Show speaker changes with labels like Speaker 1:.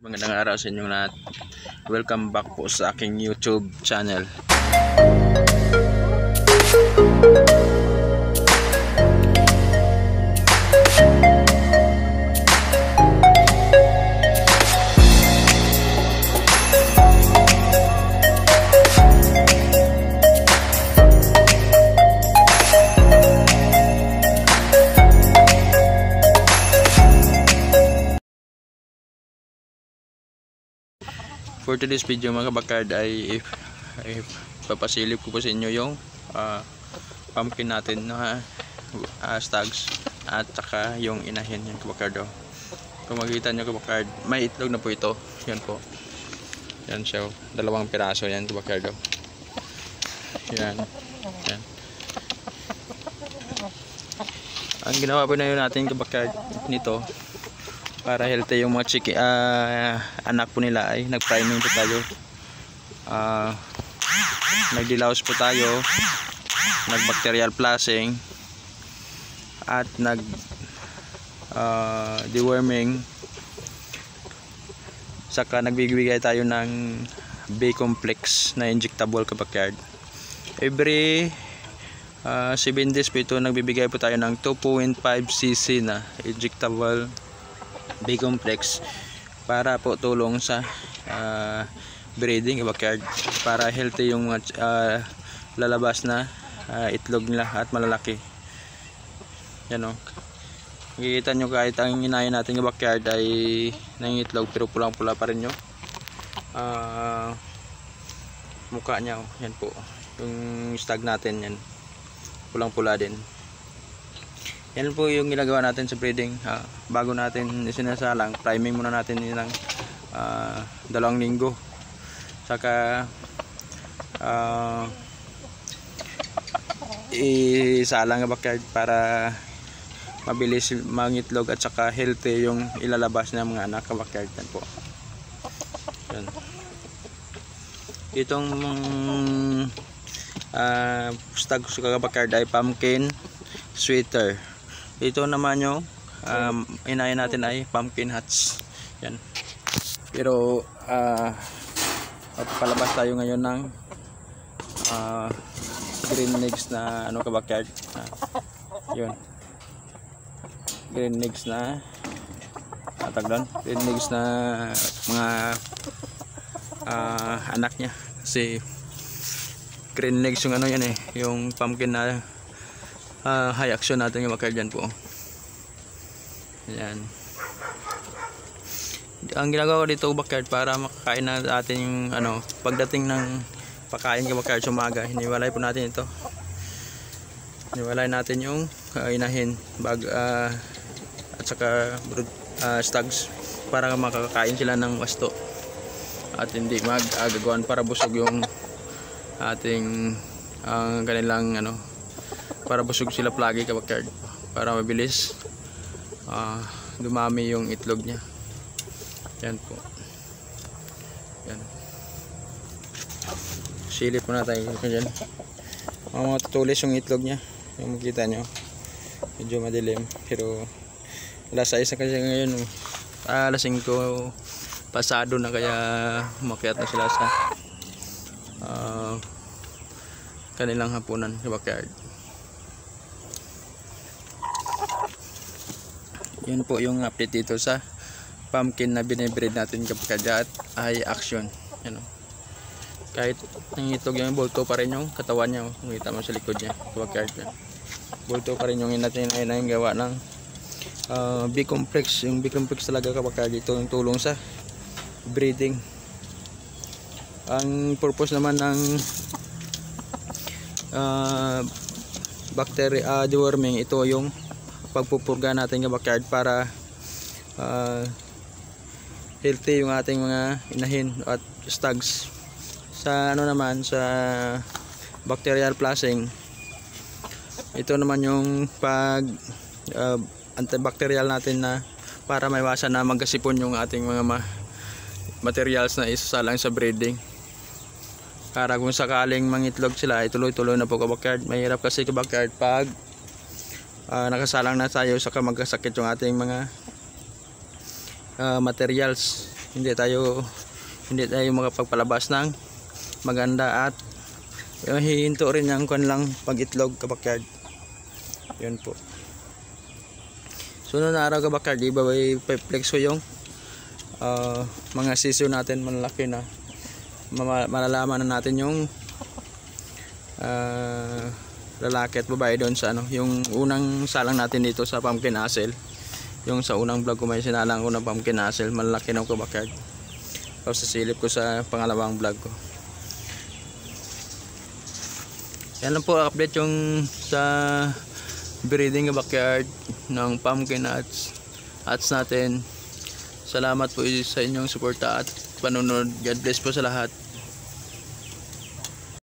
Speaker 1: Magandang araw sa inyong lahat. Welcome back po sa aking YouTube channel. For today's video mga kabakard ay papasilip ko po sa inyo yung pumpkin natin na stags at saka yung inahin yan kabakard. Kung makikita nyo kabakard, may itlog na po ito. Yan po. Yan siya. 2 piraso yan kabakard. Yan. Yan. Ang ginawa po na yun natin kabakard nito, para healthy yung mga anak po nila, ay nag-priming po tayo, nagdilaws po tayo, nag-bacterial flushing at deworming, saka nagbibigay tayo ng B-complex na injectable kabakard. Every 7 days po ito, nagbibigay po tayo ng 2.5 cc na injectable B-complex para po tulong sa breeding kabakard, para healthy yung lalabas na itlog nila at malalaki. Yan o, makikita nyo kahit ang inahin natin kabakard ay nangitlog pero pulang-pula pa rin yung mukha nya. Yan po yung stag natin, yan pulang-pula din. Yan po yung ginagawa natin sa breeding. Bago natin isinasalang, priming muna natin ng 2 linggo. Saka isalang kabakard para mabilis mangitlog at saka healthy yung ilalabas ng mga anak kabakard. Yan po. Yan. Itong stag sa kabakard ay pumpkin sweater. Ito naman yung inahin natin ay pumpkin hats. Yan. Pero palabas tayo ngayon ng green eggs na kabakard. Yun. Green eggs na green eggs na mga anak niya. Kasi green eggs yung yan yung pumpkin na high action natin yung kabakard. Dyan po. Ayan. Ang ginagawa ko dito kabakard, para makakain na natin yung pagdating ng pagkain kabakard sa umaga, hiniwalay po natin ito. Hiniwalay natin yung inahin at saka stags, para makakain sila ng wasto at hindi mag-agagawan, para busog yung ating kanilang para busog sila plagi kabakard, para mabilis dumami yung itlog niya. Yan po. Yan. Silip muna tayo dyan. Mga tutulis yung itlog niya. Yung makita nyo, medyo madilim, pero alas 6 na kasi ngayon. Alas 5 pasado na, kaya umakyat na sila sa kanilang hapunan kabakard. Yan po yung update dito sa pumpkin na binibreed natin kabakard at high action. Yan o. Kahit nangitlog yung bolto pa rin yung katawan niya. Makita mo sa likod niya kabakard. Bolto pa rin yung natin ay gawa ng B-complex. Yung B-complex talaga kabakard, ito yung tulong sa breeding. Ang purpose naman ng bacteria deworming, ito yung pagpupurga natin kabakard, para healthy yung ating mga inahin at stags. Sa naman sa bacterial flushing, ito naman yung antibacterial natin, na para maiwasan na magkasipon yung ating mga materials na isasalang sa breeding, para kung sakaling mangitlog sila ay tuloy-tuloy na po kabakard. Mahirap kasi kabakard pag nakasalang na tayo, saka magkasakit yung ating mga materials. hindi tayo makapagpalabas ng maganda at hihinto rin yung kanilang pag-itlog kabakyard. Yun po. Sunod na araw kabakyard, i-flex ko yung mga sisiw natin malaki na. Malalaman na natin yung lalaki at babae doon sa yung unang salang natin dito sa pumpkin hassle. Yung sa unang vlog ko may sinalang unang pumpkin hassle, malaki na kabakyard. Tapos sasilip ko sa pangalawang vlog ko. Yan lang po update yung sa breeding backyard ng pumpkin hats natin. Salamat po sa inyong suporta at panunod. God bless po sa lahat.